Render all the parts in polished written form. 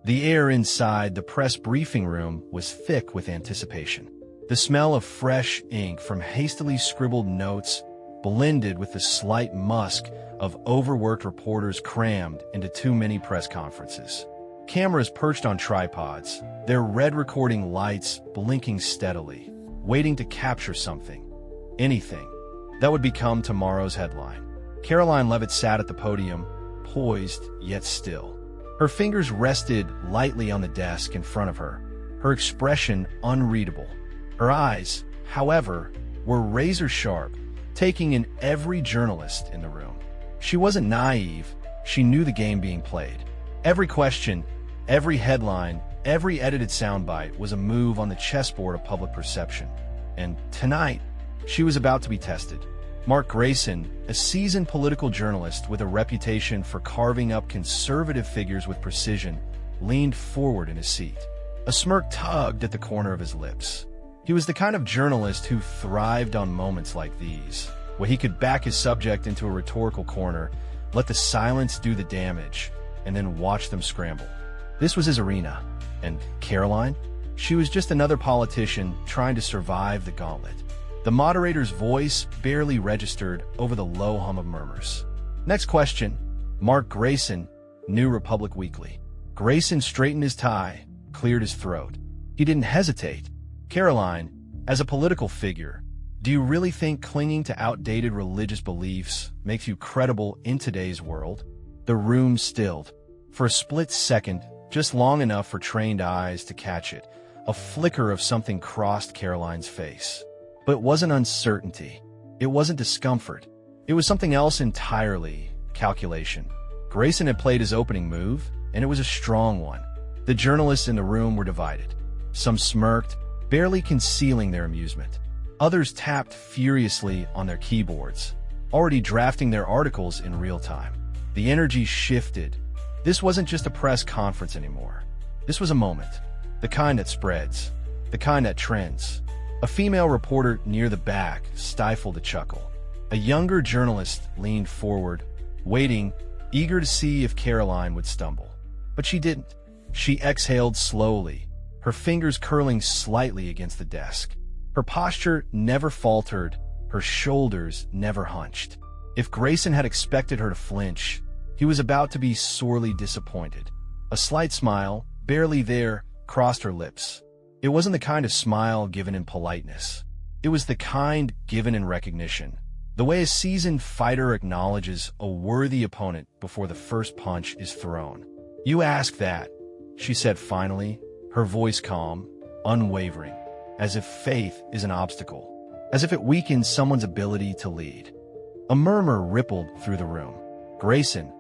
The air inside the press briefing room was thick with anticipation. The smell of fresh ink from hastily scribbled notes blended with the slight musk of overworked reporters crammed into too many press conferences. Cameras perched on tripods, their red recording lights blinking steadily, waiting to capture something, anything, that would become tomorrow's headline. Caroline Leavitt sat at the podium, poised yet still. Her fingers rested lightly on the desk in front of her, her expression unreadable. Her eyes, however, were razor-sharp, taking in every journalist in the room. She wasn't naive, she knew the game being played. Every question, every headline, every edited soundbite was a move on the chessboard of public perception. And tonight, she was about to be tested. Mark Grayson, a seasoned political journalist with a reputation for carving up conservative figures with precision, leaned forward in his seat. A smirk tugged at the corner of his lips. He was the kind of journalist who thrived on moments like these, where he could back his subject into a rhetorical corner, let the silence do the damage, and then watch them scramble. This was his arena. And Caroline? She was just another politician trying to survive the gauntlet. The moderator's voice barely registered over the low hum of murmurs. Next question. Mark Grayson, New Republic Weekly. Grayson straightened his tie, cleared his throat. He didn't hesitate. Caroline, as a political figure, do you really think clinging to outdated religious beliefs makes you credible in today's world? The room stilled. For a split second, just long enough for trained eyes to catch it, a flicker of something crossed Caroline's face. But it wasn't uncertainty. It wasn't discomfort. It was something else entirely, calculation. Grayson had played his opening move, and it was a strong one. The journalists in the room were divided. Some smirked, barely concealing their amusement. Others tapped furiously on their keyboards, already drafting their articles in real time. The energy shifted. This wasn't just a press conference anymore. This was a moment. The kind that spreads. The kind that trends. A female reporter near the back stifled a chuckle. A younger journalist leaned forward, waiting, eager to see if Caroline would stumble. But she didn't. She exhaled slowly, her fingers curling slightly against the desk. Her posture never faltered, her shoulders never hunched. If Grayson had expected her to flinch, he was about to be sorely disappointed. A slight smile, barely there, crossed her lips. It wasn't the kind of smile given in politeness. It was the kind given in recognition. The way a seasoned fighter acknowledges a worthy opponent before the first punch is thrown. "You ask that," she said finally, her voice calm, unwavering, as if faith is an obstacle, as if it weakens someone's ability to lead. A murmur rippled through the room. Grayson,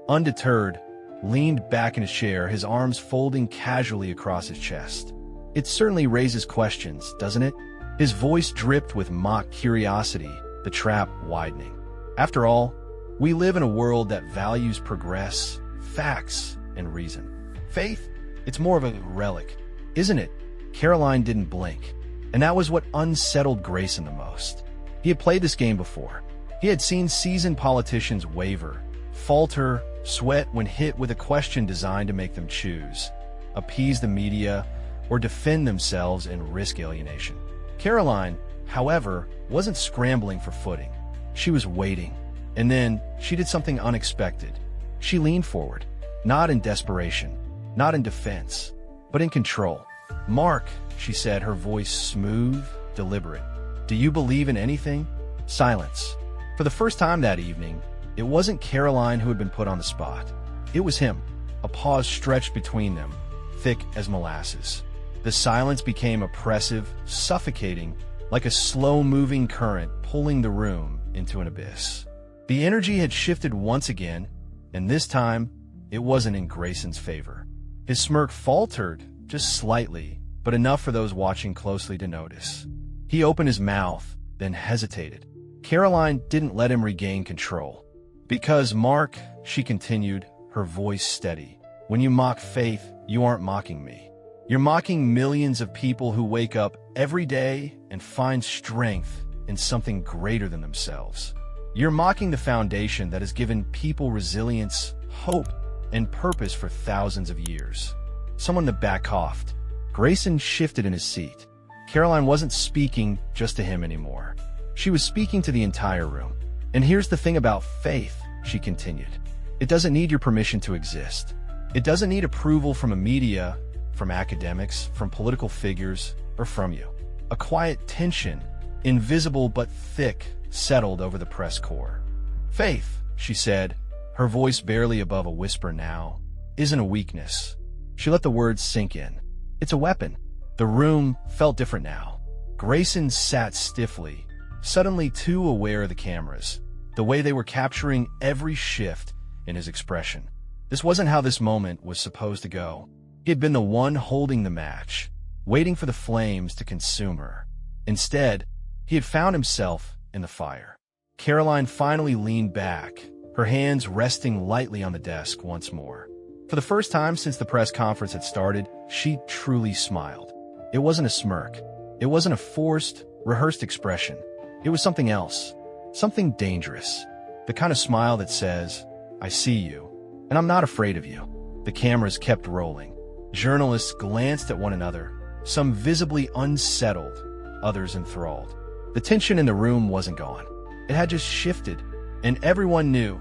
undeterred, leaned back in his chair, his arms folding casually across his chest. "It certainly raises questions, doesn't it?" His voice dripped with mock curiosity, the trap widening. "After all, we live in a world that values progress, facts, and reason. Faith? It's more of a relic, isn't it?" Caroline didn't blink, and that was what unsettled Grayson the most. He had played this game before. He had seen seasoned politicians waver, falter, sweat when hit with a question designed to make them choose, appease the media, or defend themselves and risk alienation. Caroline, however, wasn't scrambling for footing. She was waiting. And then she did something unexpected. She leaned forward, not in desperation, not in defense, but in control. "Mark," she said, her voice smooth, deliberate, "do you believe in anything?" Silence. For the first time that evening, it wasn't Caroline who had been put on the spot. It was him. A pause stretched between them, thick as molasses. The silence became oppressive, suffocating, like a slow-moving current pulling the room into an abyss. The energy had shifted once again, and this time, it wasn't in Grayson's favor. His smirk faltered, just slightly, but enough for those watching closely to notice. He opened his mouth, then hesitated. Caroline didn't let him regain control. "Because, Mark," she continued, her voice steady, "when you mock faith, you aren't mocking me. You're mocking millions of people who wake up every day and find strength in something greater than themselves. You're mocking the foundation that has given people resilience, hope, and purpose for thousands of years. Someone in the back coughed. Grayson shifted in his seat. Caroline wasn't speaking just to him anymore. She was speaking to the entire room. And here's the thing about faith, she continued. It doesn't need your permission to exist. It doesn't need approval from a media, from academics, from political figures, or from you. A quiet tension, invisible but thick, settled over the press corps. Faith, she said, her voice barely above a whisper now, isn't a weakness. She let the words sink in. It's a weapon. The room felt different now. Grayson sat stiffly, suddenly too aware of the cameras, the way they were capturing every shift in his expression. This wasn't how this moment was supposed to go. He had been the one holding the match, waiting for the flames to consume her. Instead, he had found himself in the fire. Caroline finally leaned back, her hands resting lightly on the desk once more. For the first time since the press conference had started, she truly smiled. It wasn't a smirk. It wasn't a forced, rehearsed expression. It was something else, something dangerous. The kind of smile that says, I see you, and I'm not afraid of you. The cameras kept rolling. Journalists glanced at one another, some visibly unsettled, others enthralled. The tension in the room wasn't gone. It had just shifted, and everyone knew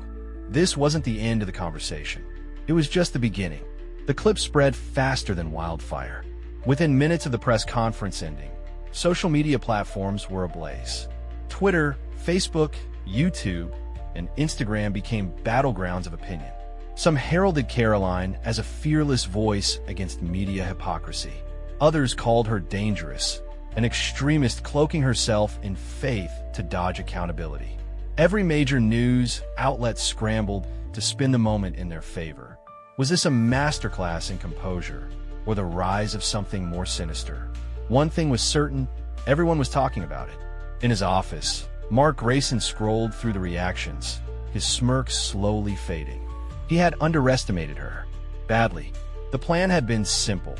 this wasn't the end of the conversation. It was just the beginning. The clip spread faster than wildfire. Within minutes of the press conference ending, social media platforms were ablaze. Twitter, Facebook, YouTube, and Instagram became battlegrounds of opinion. Some heralded Caroline as a fearless voice against media hypocrisy. Others called her dangerous, an extremist cloaking herself in faith to dodge accountability. Every major news outlet scrambled to spin the moment in their favor. Was this a masterclass in composure, or the rise of something more sinister? One thing was certain, everyone was talking about it. In his office, Mark Grayson scrolled through the reactions, his smirk slowly fading. He had underestimated her. Badly. The plan had been simple.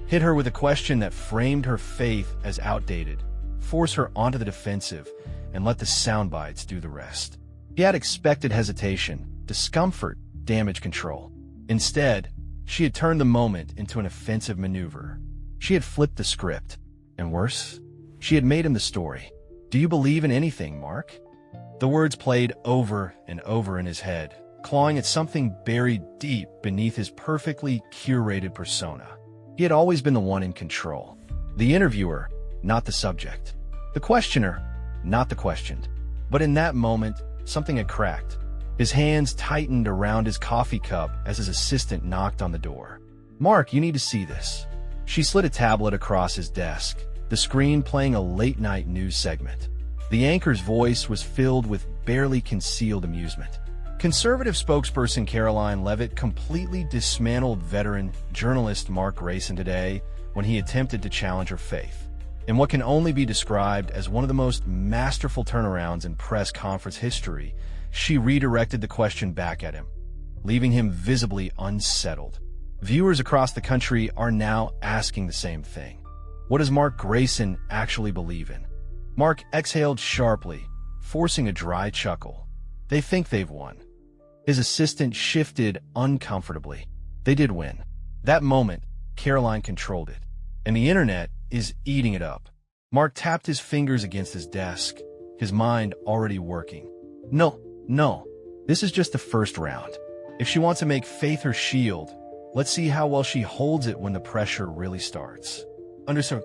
Hit her with a question that framed her faith as outdated, force her onto the defensive, and let the sound bites do the rest. He had expected hesitation, discomfort, damage control. Instead, she had turned the moment into an offensive maneuver. She had flipped the script. And worse, she had made him the story. Do you believe in anything, Mark? The words played over and over in his head, clawing at something buried deep beneath his perfectly curated persona. He had always been the one in control. The interviewer, not the subject. The questioner, not the questioned. But in that moment, something had cracked. His hands tightened around his coffee cup as his assistant knocked on the door. Mark, you need to see this. She slid a tablet across his desk, the screen playing a late-night news segment. The anchor's voice was filled with barely concealed amusement. Conservative spokesperson Caroline Leavitt completely dismantled veteran journalist Mark Grayson today when he attempted to challenge her faith. In what can only be described as one of the most masterful turnarounds in press conference history, she redirected the question back at him, leaving him visibly unsettled. Viewers across the country are now asking the same thing. What does Mark Grayson actually believe in? Mark exhaled sharply, forcing a dry chuckle. They think they've won. His assistant shifted uncomfortably. They did win. That moment, Caroline controlled it, and the internet is eating it up. Mark tapped his fingers against his desk, his mind already working. No, this is just the first round. If she wants to make faith her shield, let's see how well she holds it when the pressure really starts. Understood.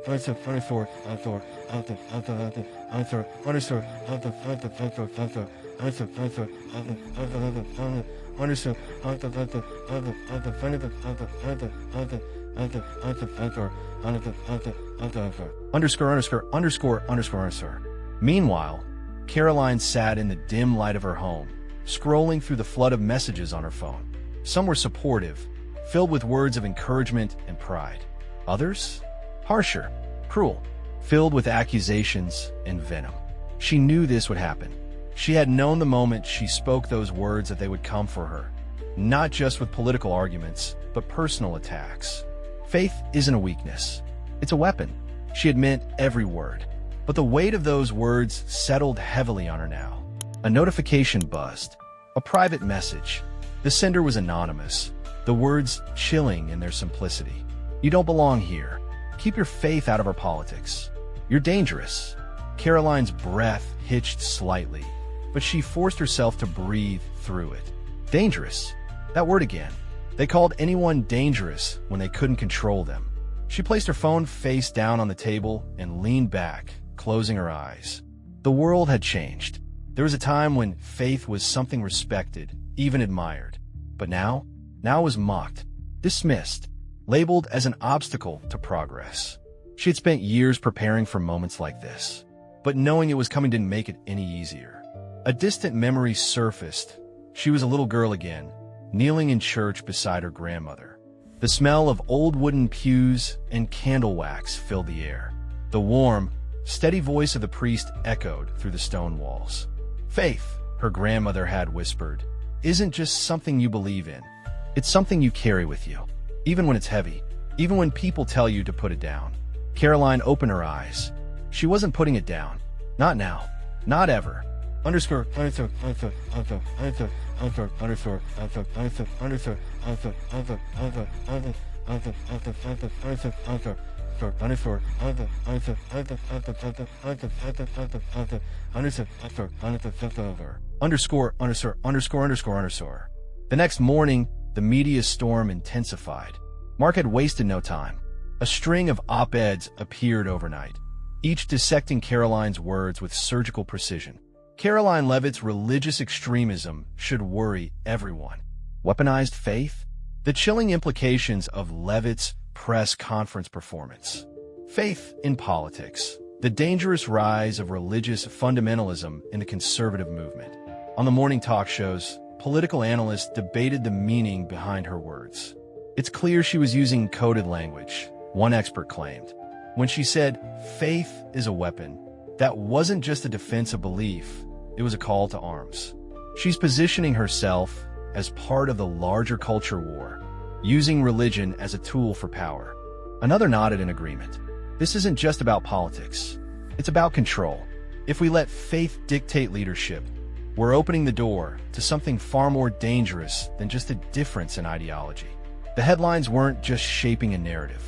Meanwhile, Caroline sat in the dim light of her home, scrolling through the flood of messages on her phone. Some were supportive, filled with words of encouragement and pride. Others? Harsher, cruel, filled with accusations and venom. She knew this would happen. She had known the moment she spoke those words that they would come for her, not just with political arguments, but personal attacks. Faith isn't a weakness. It's a weapon. She had meant every word. But the weight of those words settled heavily on her now. A notification buzzed. A private message. The sender was anonymous, the words chilling in their simplicity. You don't belong here. Keep your faith out of our politics. You're dangerous." Caroline's breath hitched slightly, but she forced herself to breathe through it. Dangerous. That word again. They called anyone dangerous when they couldn't control them. She placed her phone face down on the table and leaned back, closing her eyes. The world had changed. There was a time when faith was something respected, even admired. But now it was mocked, dismissed, labeled as an obstacle to progress. She had spent years preparing for moments like this, but knowing it was coming didn't make it any easier. A distant memory surfaced. She was a little girl again, kneeling in church beside her grandmother. The smell of old wooden pews and candle wax filled the air. The warm, steady voice of the priest echoed through the stone walls. "Faith," her grandmother had whispered, "isn't just something you believe in. It's something you carry with you, even when it's heavy, even when people tell you to put it down." Caroline opened her eyes. She wasn't putting it down. Not now. Not ever. The next morning, the media storm intensified. Mark had wasted no time. A string of op-eds appeared overnight, each dissecting Caroline's words with surgical precision. Caroline Leavitt's religious extremism should worry everyone. Weaponized faith? The chilling implications of Leavitt's press conference performance. Faith in politics. The dangerous rise of religious fundamentalism in the conservative movement. On the morning talk shows, political analysts debated the meaning behind her words. "It's clear she was using coded language," one expert claimed. When she said, "Faith is a weapon," that wasn't just a defense of belief, it was a call to arms. She's positioning herself as part of the larger culture war, using religion as a tool for power. Another nodded in agreement. This isn't just about politics. It's about control. If we let faith dictate leadership, we're opening the door to something far more dangerous than just a difference in ideology. The headlines weren't just shaping a narrative.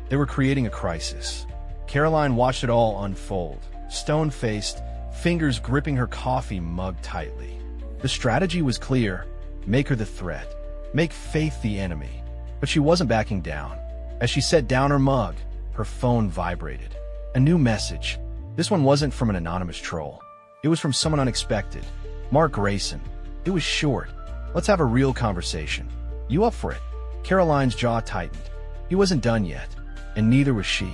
They were creating a crisis. Caroline watched it all unfold, stone-faced, fingers gripping her coffee mug tightly. The strategy was clear. Make her the threat. Make faith the enemy. But she wasn't backing down. As she set down her mug, her phone vibrated. A new message. This one wasn't from an anonymous troll. It was from someone unexpected. Mark Grayson. It was short. "Let's have a real conversation. You up for it?" Caroline's jaw tightened. He wasn't done yet, and neither was she.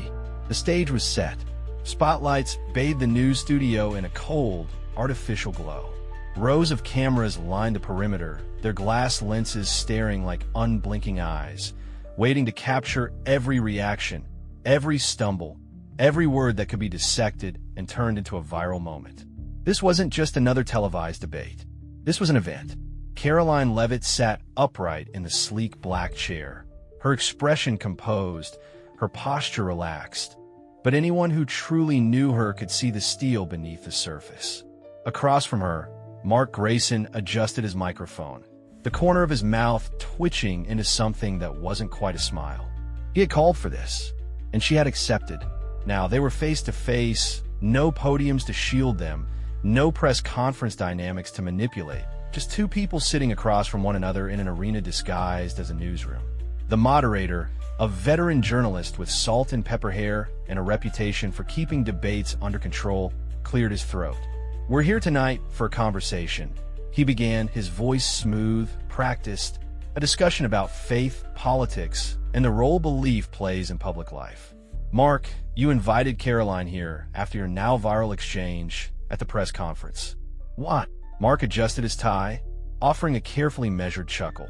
The stage was set. Spotlights bathed the news studio in a cold, artificial glow. Rows of cameras lined the perimeter, their glass lenses staring like unblinking eyes, waiting to capture every reaction, every stumble, every word that could be dissected and turned into a viral moment. This wasn't just another televised debate. This was an event. Caroline Leavitt sat upright in the sleek black chair, her expression composed, her posture relaxed. But anyone who truly knew her could see the steel beneath the surface. Across from her, Mark Grayson adjusted his microphone, the corner of his mouth twitching into something that wasn't quite a smile. He had called for this, and she had accepted. Now they were face to face, no podiums to shield them, no press conference dynamics to manipulate, just two people sitting across from one another in an arena disguised as a newsroom. The moderator, a veteran journalist with salt and pepper hair and a reputation for keeping debates under control, cleared his throat. "We're here tonight for a conversation," he began, his voice smooth, practiced, a discussion about faith, politics, and the role belief plays in public life. "Mark, you invited Caroline here after your now viral exchange at the press conference." "What?" Mark adjusted his tie, offering a carefully measured chuckle.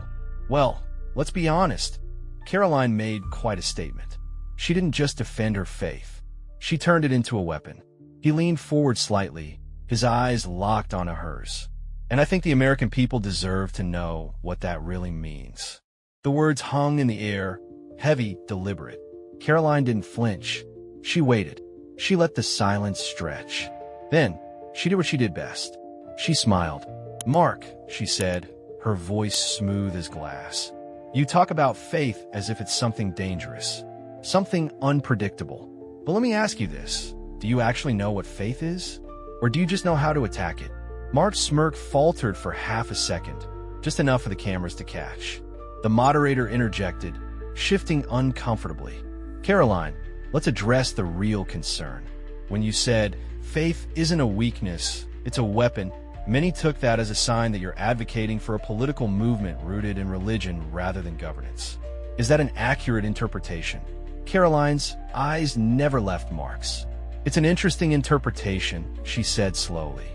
"Well, let's be honest. Caroline made quite a statement. She didn't just defend her faith. She turned it into a weapon." He leaned forward slightly, his eyes locked onto hers. "And I think the American people deserve to know what that really means." The words hung in the air, heavy, deliberate. Caroline didn't flinch. She waited. She let the silence stretch. Then, she did what she did best. She smiled. "Mark," she said, her voice smooth as glass. "You talk about faith as if it's something dangerous. something unpredictable. But let me ask you this. Do you actually know what faith is? Or do you just know how to attack it? Mark's smirk faltered for half a second, just enough for the cameras to catch. The moderator interjected, shifting uncomfortably. Caroline, let's address the real concern. When you said, faith isn't a weakness, it's a weapon, many took that as a sign that you're advocating for a political movement rooted in religion rather than governance. Is that an accurate interpretation? Caroline's eyes never left Mark's. It's an interesting interpretation, she said slowly.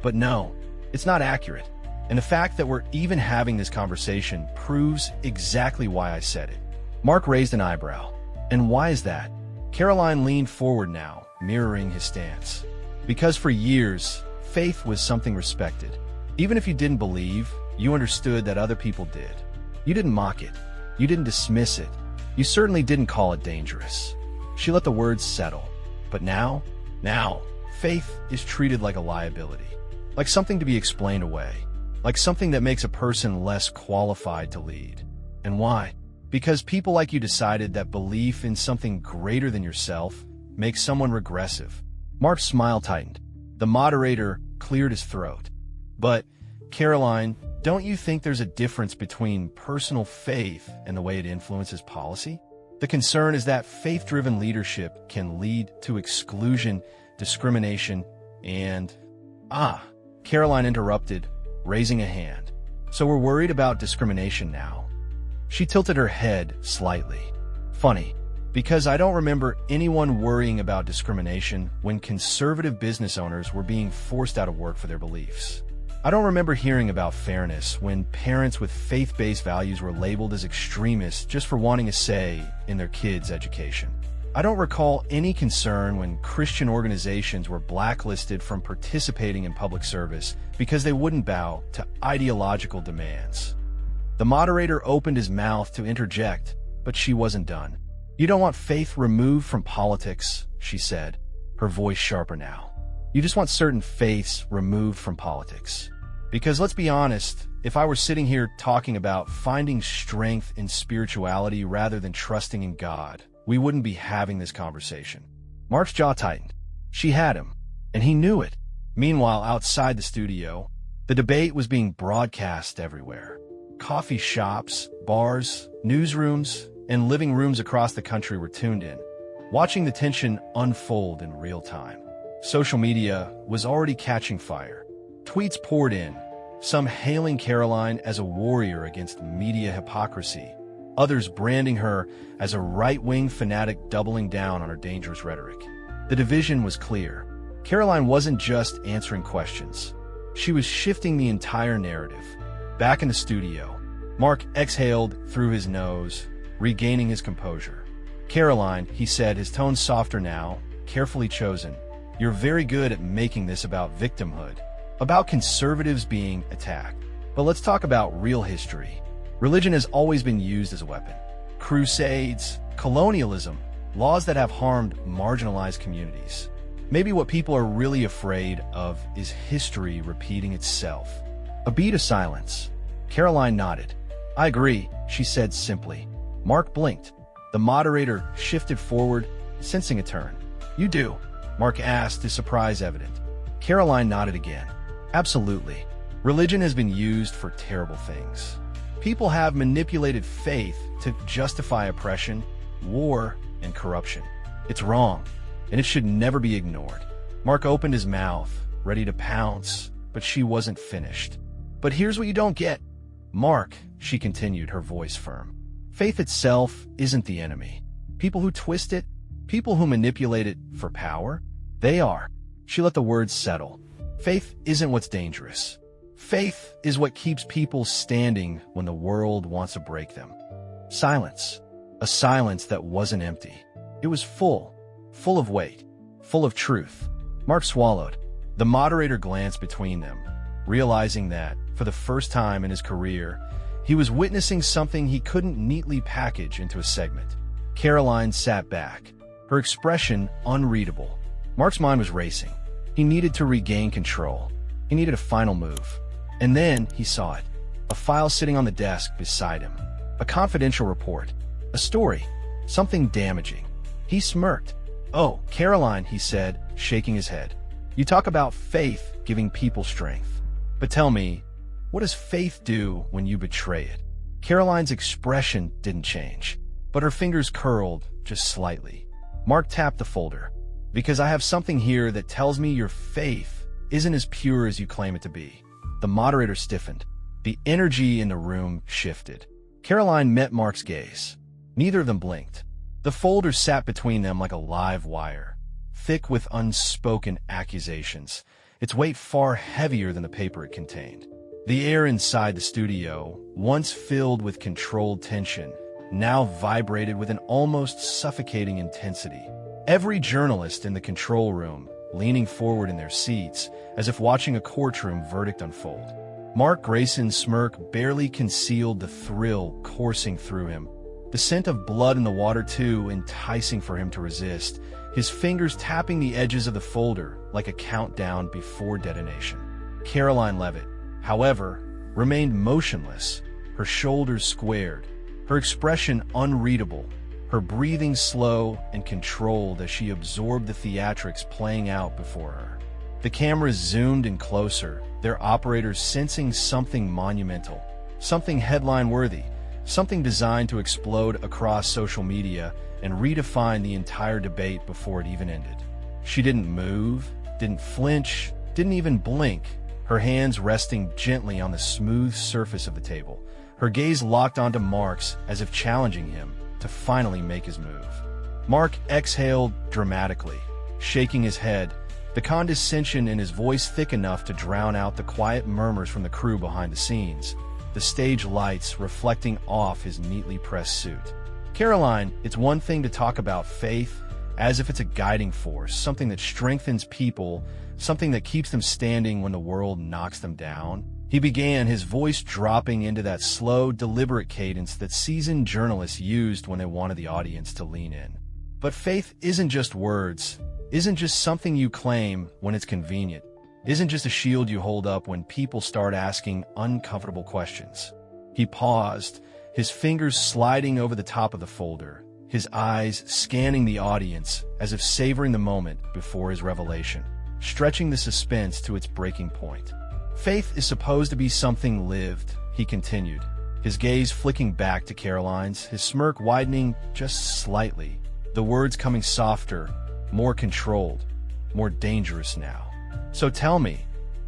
But no, it's not accurate. And the fact that we're even having this conversation proves exactly why I said it. Mark raised an eyebrow. And why is that? Caroline leaned forward now, mirroring his stance. Because for years, faith was something respected. Even if you didn't believe, you understood that other people did. You didn't mock it. You didn't dismiss it. You certainly didn't call it dangerous. She let the words settle. But now, faith is treated like a liability. Like something to be explained away. Like something that makes a person less qualified to lead. And why? Because people like you decided that belief in something greater than yourself makes someone regressive. Mark's smile tightened. The moderator cleared his throat. But, Caroline, don't you think there's a difference between personal faith and the way it influences policy? The concern is that faith-driven leadership can lead to exclusion, discrimination, and... Caroline interrupted, raising a hand. So we're worried about discrimination now. She tilted her head slightly. Funny, because I don't remember anyone worrying about discrimination when conservative business owners were being forced out of work for their beliefs. I don't remember hearing about fairness when parents with faith-based values were labeled as extremists just for wanting a say in their kids' education. I don't recall any concern when Christian organizations were blacklisted from participating in public service because they wouldn't bow to ideological demands. The moderator opened his mouth to interject, but she wasn't done. You don't want faith removed from politics, she said, her voice sharper now. You just want certain faiths removed from politics. Because let's be honest, if I were sitting here talking about finding strength in spirituality rather than trusting in God, we wouldn't be having this conversation. Mark's jaw tightened. She had him, and he knew it. Meanwhile, outside the studio, the debate was being broadcast everywhere. Coffee shops, bars, newsrooms, and living rooms across the country were tuned in, watching the tension unfold in real time. Social media was already catching fire. Tweets poured in, some hailing Caroline as a warrior against media hypocrisy, others branding her as a right-wing fanatic doubling down on her dangerous rhetoric. The division was clear. Caroline wasn't just answering questions. She was shifting the entire narrative. Back in the studio, Mark exhaled through his nose, regaining his composure. Caroline, he said, his tone softer now, carefully chosen, you're very good at making this about victimhood, about conservatives being attacked. But let's talk about real history. Religion has always been used as a weapon. Crusades, colonialism, laws that have harmed marginalized communities. Maybe what people are really afraid of is history repeating itself. A beat of silence. Caroline nodded. I agree, she said simply. Mark blinked. The moderator shifted forward, sensing a turn. You do? Mark asked, his surprise evident. Caroline nodded again. Absolutely. Religion has been used for terrible things. People have manipulated faith to justify oppression, war, and corruption. It's wrong, and it should never be ignored. Mark opened his mouth, ready to pounce, but she wasn't finished. But here's what you don't get. Mark, she continued, her voice firm. Faith itself isn't the enemy. People who twist it, people who manipulate it for power, they are. She let the words settle. Faith isn't what's dangerous. Faith is what keeps people standing when the world wants to break them. Silence. A silence that wasn't empty. It was full of weight, full of truth. Mark swallowed. The moderator glanced between them, realizing that, for the first time in his career, he was witnessing something he couldn't neatly package into a segment. Caroline sat back, her expression unreadable. Mark's mind was racing. He needed to regain control. He needed a final move. And then he saw it. A file sitting on the desk beside him. A confidential report. A story. something damaging. He smirked. "Oh, Caroline," he said, shaking his head. "You talk about faith giving people strength. But tell me, what does faith do when you betray it?" Caroline's expression didn't change, but her fingers curled just slightly. Mark tapped the folder. "Because I have something here that tells me your faith isn't as pure as you claim it to be." The moderator stiffened. The energy in the room shifted. Caroline met Mark's gaze. Neither of them blinked. The folder sat between them like a live wire, thick with unspoken accusations, its weight far heavier than the paper it contained. The air inside the studio, once filled with controlled tension, now vibrated with an almost suffocating intensity. Every journalist in the control room, leaning forward in their seats, as if watching a courtroom verdict unfold. Mark Grayson's smirk barely concealed the thrill coursing through him. The scent of blood in the water, too, enticing for him to resist, his fingers tapping the edges of the folder like a countdown before detonation. Caroline Leavitt, however, remained motionless, her shoulders squared, her expression unreadable, her breathing slow and controlled as she absorbed the theatrics playing out before her. The cameras zoomed in closer, their operators sensing something monumental, something headline-worthy, something designed to explode across social media and redefine the entire debate before it even ended. She didn't move, didn't flinch, didn't even blink, her hands resting gently on the smooth surface of the table, her gaze locked onto Mark's as if challenging him to finally make his move. Mark exhaled dramatically, shaking his head, the condescension in his voice thick enough to drown out the quiet murmurs from the crew behind the scenes, the stage lights reflecting off his neatly pressed suit. "Caroline, it's one thing to talk about faith as if it's a guiding force, something that strengthens people, something that keeps them standing when the world knocks them down." He began, his voice dropping into that slow, deliberate cadence that seasoned journalists used when they wanted the audience to lean in. "But faith isn't just words, isn't just something you claim when it's convenient, isn't just a shield you hold up when people start asking uncomfortable questions." He paused, his fingers sliding over the top of the folder, his eyes scanning the audience as if savoring the moment before his revelation, stretching the suspense to its breaking point. "Faith is supposed to be something lived," he continued, his gaze flicking back to Caroline's, his smirk widening just slightly, the words coming softer, more controlled, more dangerous now. "So tell me,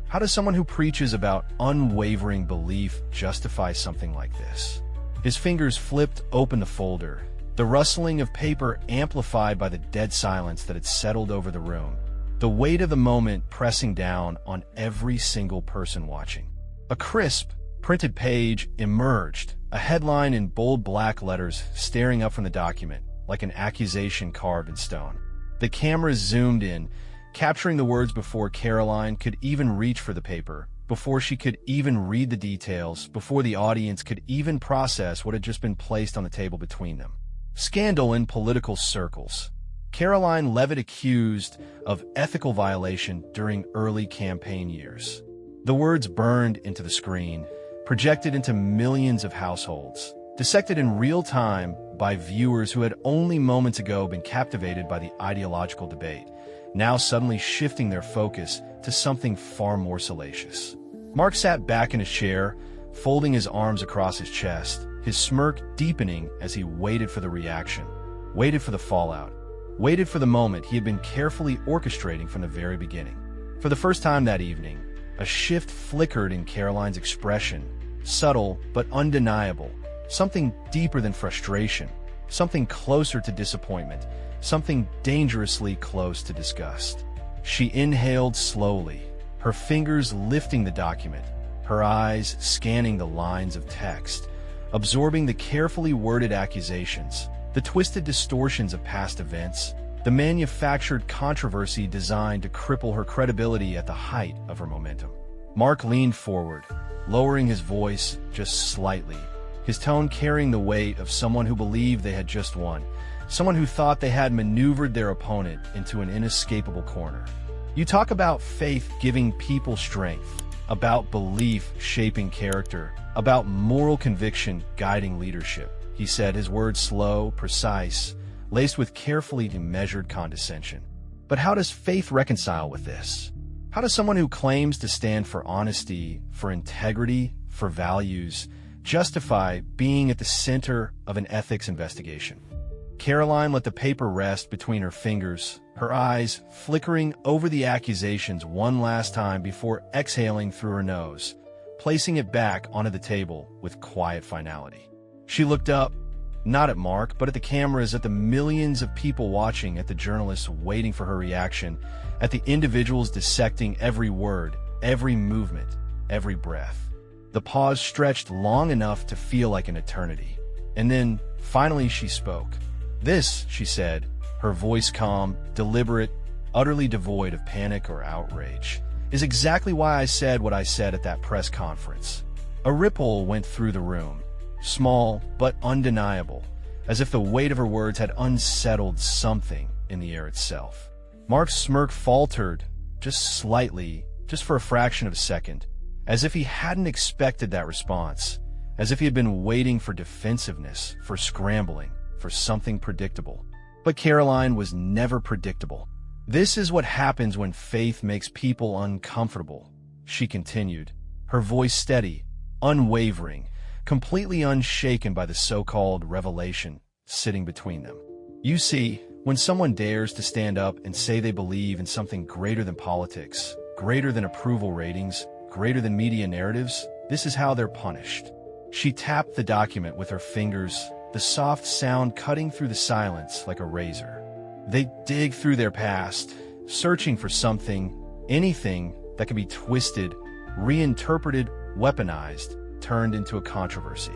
how does someone who preaches about unwavering belief justify something like this?" His fingers flipped open the folder, the rustling of paper amplified by the dead silence that had settled over the room, the weight of the moment pressing down on every single person watching. A crisp, printed page emerged, a headline in bold black letters staring up from the document, like an accusation carved in stone. The cameras zoomed in, capturing the words before Caroline could even reach for the paper, before she could even read the details, before the audience could even process what had just been placed on the table between them. Scandal in political circles. Caroline Leavitt accused of ethical violation during early campaign years. The words burned into the screen, projected into millions of households, dissected in real time by viewers who had only moments ago been captivated by the ideological debate, now suddenly shifting their focus to something far more salacious. Mark sat back in his chair, folding his arms across his chest, his smirk deepening as he waited for the reaction, waited for the fallout, waited for the moment he had been carefully orchestrating from the very beginning. For the first time that evening, a shift flickered in Caroline's expression, subtle but undeniable, something deeper than frustration, something closer to disappointment, something dangerously close to disgust. She inhaled slowly, her fingers lifting the document, her eyes scanning the lines of text, absorbing the carefully worded accusations, the twisted distortions of past events, the manufactured controversy designed to cripple her credibility at the height of her momentum. Mark leaned forward, lowering his voice just slightly, his tone carrying the weight of someone who believed they had just won, someone who thought they had maneuvered their opponent into an inescapable corner. "You talk about faith giving people strength, about belief shaping character, about moral conviction guiding leadership. he said, his words slow, precise, laced with carefully measured condescension. But how does faith reconcile with this? How does someone who claims to stand for honesty, for integrity, for values, justify being at the center of an ethics investigation? Caroline let the paper rest between her fingers, her eyes flickering over the accusations one last time before exhaling through her nose, placing it back onto the table with quiet finality. She looked up, not at Mark, but at the cameras, at the millions of people watching, at the journalists waiting for her reaction, at the individuals dissecting every word, every movement, every breath. The pause stretched long enough to feel like an eternity. And then, finally, she spoke. "This," she said, her voice calm, deliberate, utterly devoid of panic or outrage, "is exactly why I said what I said at that press conference." A ripple went through the room, small but undeniable, as if the weight of her words had unsettled something in the air itself. Mark's smirk faltered, just slightly, just for a fraction of a second, as if he hadn't expected that response, as if he had been waiting for defensiveness, for scrambling, for something predictable. But Caroline was never predictable. "This is what happens when faith makes people uncomfortable," she continued, her voice steady, unwavering, completely unshaken by the so-called revelation sitting between them. "You see, when someone dares to stand up and say they believe in something greater than politics, greater than approval ratings, greater than media narratives, this is how they're punished." She tapped the document with her fingers, the soft sound cutting through the silence like a razor. "They dig through their past, searching for something, anything that can be twisted, reinterpreted, weaponized, turned into a controversy."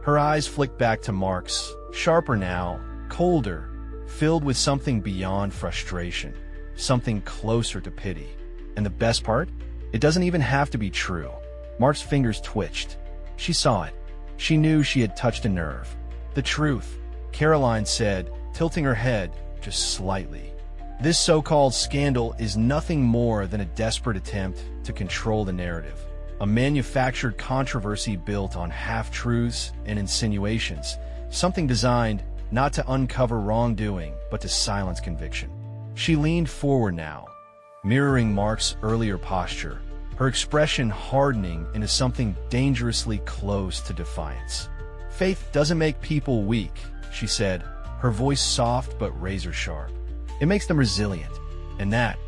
Her eyes flicked back to Mark's, sharper now, colder, filled with something beyond frustration, something closer to pity. And the best part? It doesn't even have to be true. Mark's fingers twitched. She saw it. She knew she had touched a nerve. "The truth," Caroline said, tilting her head just slightly. "This so-called scandal is nothing more than a desperate attempt to control the narrative. A manufactured controversy built on half-truths and insinuations, something designed not to uncover wrongdoing, but to silence conviction." She leaned forward now, mirroring Mark's earlier posture, her expression hardening into something dangerously close to defiance. "Faith doesn't make people weak," she said, her voice soft but razor-sharp. "It makes them resilient. And that,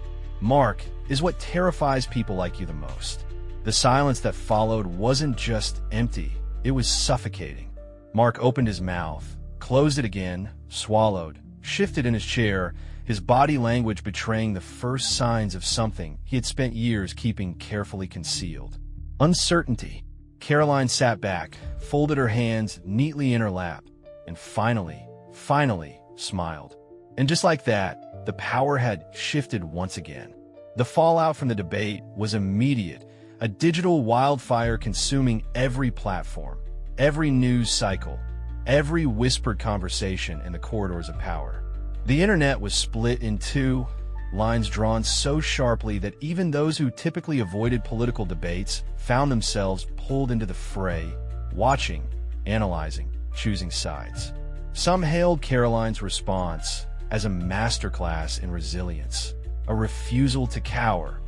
Mark, is what terrifies people like you the most." The silence that followed wasn't just empty, it was suffocating. Mark opened his mouth, closed it again, swallowed, shifted in his chair, his body language betraying the first signs of something he had spent years keeping carefully concealed. Uncertainty. Caroline sat back, folded her hands neatly in her lap, and finally smiled. And just like that, the power had shifted once again. The fallout from the debate was immediate, a digital wildfire consuming every platform, every news cycle, every whispered conversation in the corridors of power. The internet was split in two, lines drawn so sharply that even those who typically avoided political debates found themselves pulled into the fray, watching, analyzing, choosing sides. Some hailed Caroline's response as a masterclass in resilience, a refusal to cower,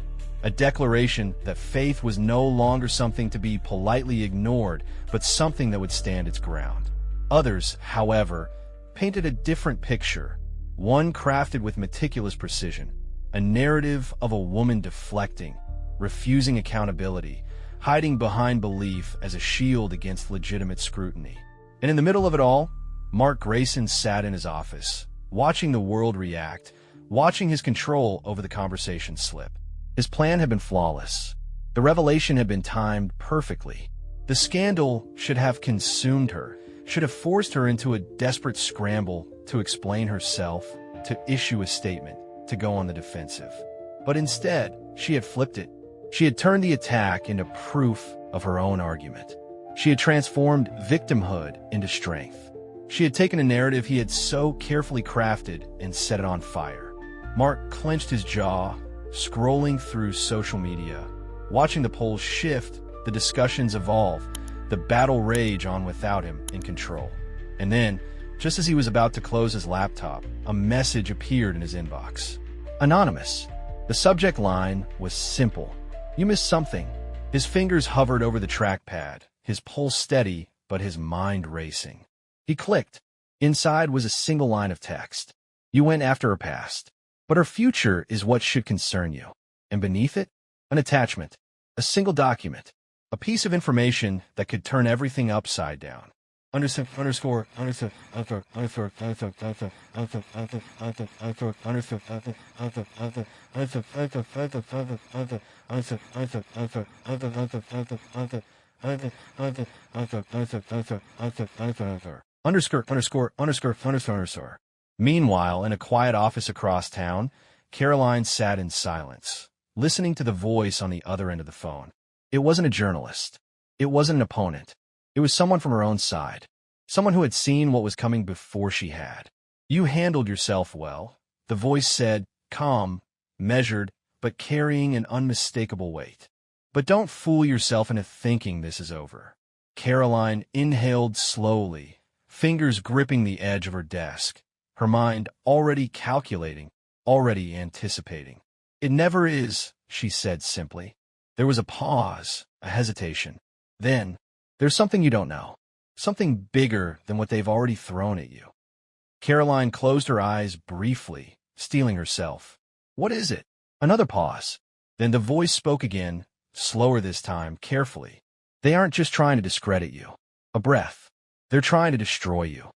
a declaration that faith was no longer something to be politely ignored, but something that would stand its ground. Others, however, painted a different picture, one crafted with meticulous precision, a narrative of a woman deflecting, refusing accountability, hiding behind belief as a shield against legitimate scrutiny. And in the middle of it all, Mark Grayson sat in his office, watching the world react, watching his control over the conversation slip. His plan had been flawless. The revelation had been timed perfectly. The scandal should have consumed her, should have forced her into a desperate scramble to explain herself, to issue a statement, to go on the defensive. But instead, she had flipped it. She had turned the attack into proof of her own argument. She had transformed victimhood into strength. She had taken a narrative he had so carefully crafted and set it on fire. Mark clenched his jaw, scrolling through social media, watching the polls shift, the discussions evolve, the battle rage on without him in control. And then, just as he was about to close his laptop, a message appeared in his inbox. Anonymous. The subject line was simple. You missed something. His fingers hovered over the trackpad, his pulse steady, but his mind racing. He clicked. Inside was a single line of text. You went after her past, but her future is what should concern you. And beneath it, an attachment, a single document, a piece of information that could turn everything upside down. Meanwhile, in a quiet office across town, Caroline sat in silence, listening to the voice on the other end of the phone. It wasn't a journalist. It wasn't an opponent. It was someone from her own side, someone who had seen what was coming before she had. You handled yourself well, the voice said, calm, measured, but carrying an unmistakable weight. But don't fool yourself into thinking this is over. Caroline inhaled slowly, fingers gripping the edge of her desk, her mind already calculating, already anticipating. It never is, she said simply. There was a pause, a hesitation. Then, there's something you don't know, something bigger than what they've already thrown at you. Caroline closed her eyes briefly, steeling herself. What is it? Another pause. Then the voice spoke again, slower this time, carefully. They aren't just trying to discredit you. A breath. They're trying to destroy you.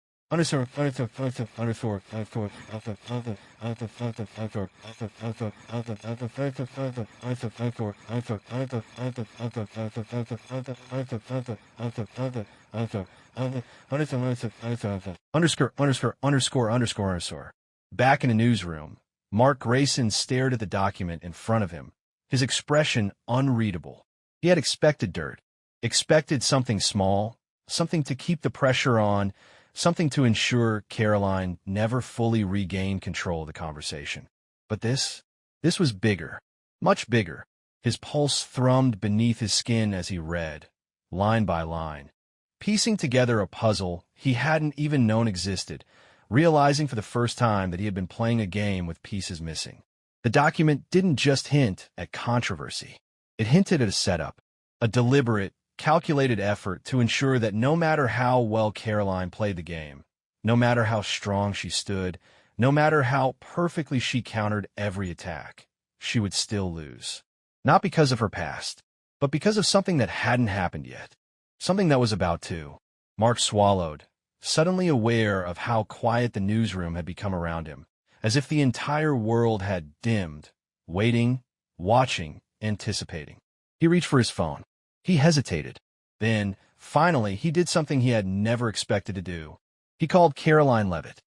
Back in the newsroom, Mark Grayson stared at the document in front of him, his expression unreadable. He had expected dirt, expected something small, something to keep the pressure on, something to ensure Caroline never fully regained control of the conversation. But this was bigger, much bigger. His pulse thrummed beneath his skin as he read, line by line, piecing together a puzzle he hadn't even known existed, realizing for the first time that he had been playing a game with pieces missing. The document didn't just hint at controversy. It hinted at a setup, a deliberate, calculated effort to ensure that no matter how well Caroline played the game, no matter how strong she stood, no matter how perfectly she countered every attack, she would still lose. Not because of her past, but because of something that hadn't happened yet, something that was about to. Mark swallowed, suddenly aware of how quiet the newsroom had become around him, as if the entire world had dimmed, waiting, watching, anticipating. He reached for his phone. He hesitated. Then, finally, he did something he had never expected to do. He called Caroline Leavitt.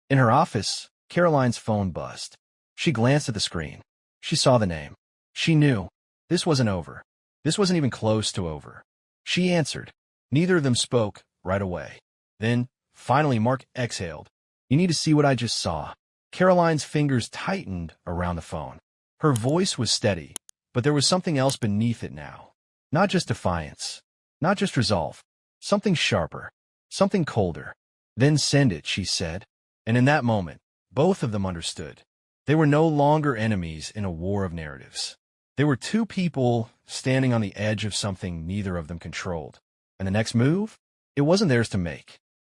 In her office, Caroline's phone buzzed. She glanced at the screen. She saw the name. She knew. This wasn't over. This wasn't even close to over. She answered. Neither of them spoke right away. Then, finally, Mark exhaled. You need to see what I just saw. Caroline's fingers tightened around the phone. Her voice was steady, but there was something else beneath it now. Not just defiance. Not just resolve. Something sharper. Something colder. Then send it, she said. And in that moment, both of them understood. They were no longer enemies in a war of narratives. They were two people standing on the edge of something neither of them controlled. And the next move? It wasn't theirs to make.